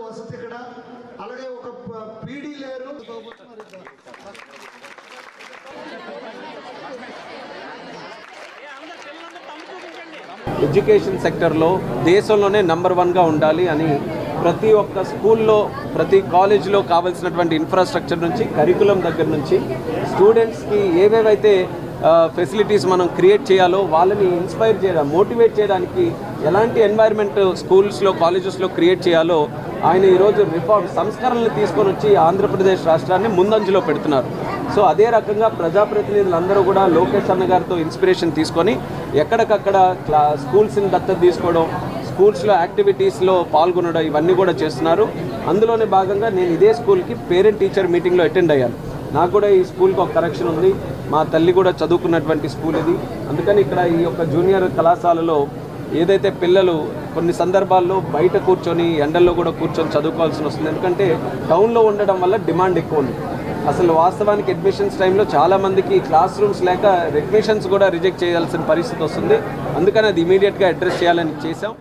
వసతి ఇక్కడ అలాగే ఒక పీడీ లేరు. ఎడ్యుకేషన్ సెక్టర్లో దేశంలోనే నెంబర్ 1గా ఉండాలి అని ప్రతి ఒక్క స్కూల్లో ప్రతి కాలేజీలో కావాల్సినటువంటి ఇన్ఫ్రాస్ట్రక్చర్ నుంచి కరికులం దగ్గర నుంచి స్టూడెంట్స్కి ఏవేవైతే ఫెసిలిటీస్ మనం క్రియేట్ చేయాలో వాళ్ళని ఇన్స్పైర్ చేయడం మోటివేట్ చేయడానికి ఎలాంటి ఎన్వైర్న్మెంట్ స్కూల్స్లో కాలేజెస్లో క్రియేట్ చేయాలో ఆయన ఈరోజు సంస్కరణలు తీసుకొని వచ్చి ఆంధ్రప్రదేశ్ రాష్ట్రాన్ని ముందంజలో పెడుతున్నారు. సో అదే రకంగా ప్రజాప్రతినిధులందరూ కూడా లోకేష్ అన్న గారితో ఇన్స్పిరేషన్ తీసుకొని ఎక్కడికక్కడ స్కూల్స్ని దత్తత తీసుకోవడం, స్కూల్స్లో యాక్టివిటీస్లో పాల్గొనడం ఇవన్నీ కూడా చేస్తున్నారు. అందులోనే భాగంగా నేను ఇదే స్కూల్కి పేరెంట్ టీచర్ మీటింగ్లో అటెండ్ అయ్యాను. నాకు కూడా ఈ స్కూల్కి ఒక కరెక్షన్ ఉంది. మా తల్లి కూడా చదువుకున్నటువంటి స్కూల్ ఇది. అందుకని ఇక్కడ ఈ యొక్క జూనియర్ కళాశాలలో ఏదైతే పిల్లలు కొన్ని సందర్భాల్లో బయట కూర్చొని ఎండల్లో కూడా కూర్చొని చదువుకోవాల్సి వస్తుంది. ఎందుకంటే టౌన్లో ఉండడం వల్ల డిమాండ్ ఎక్కువ ఉంది. అసలు వాస్తవానికి అడ్మిషన్స్ టైంలో చాలామందికి క్లాస్ రూమ్స్ లేక అడ్మిషన్స్ కూడా రిజెక్ట్ చేయాల్సిన పరిస్థితి వస్తుంది. అందుకని అది ఇమీడియట్గా అడ్రస్ చేయాలని చేసాం.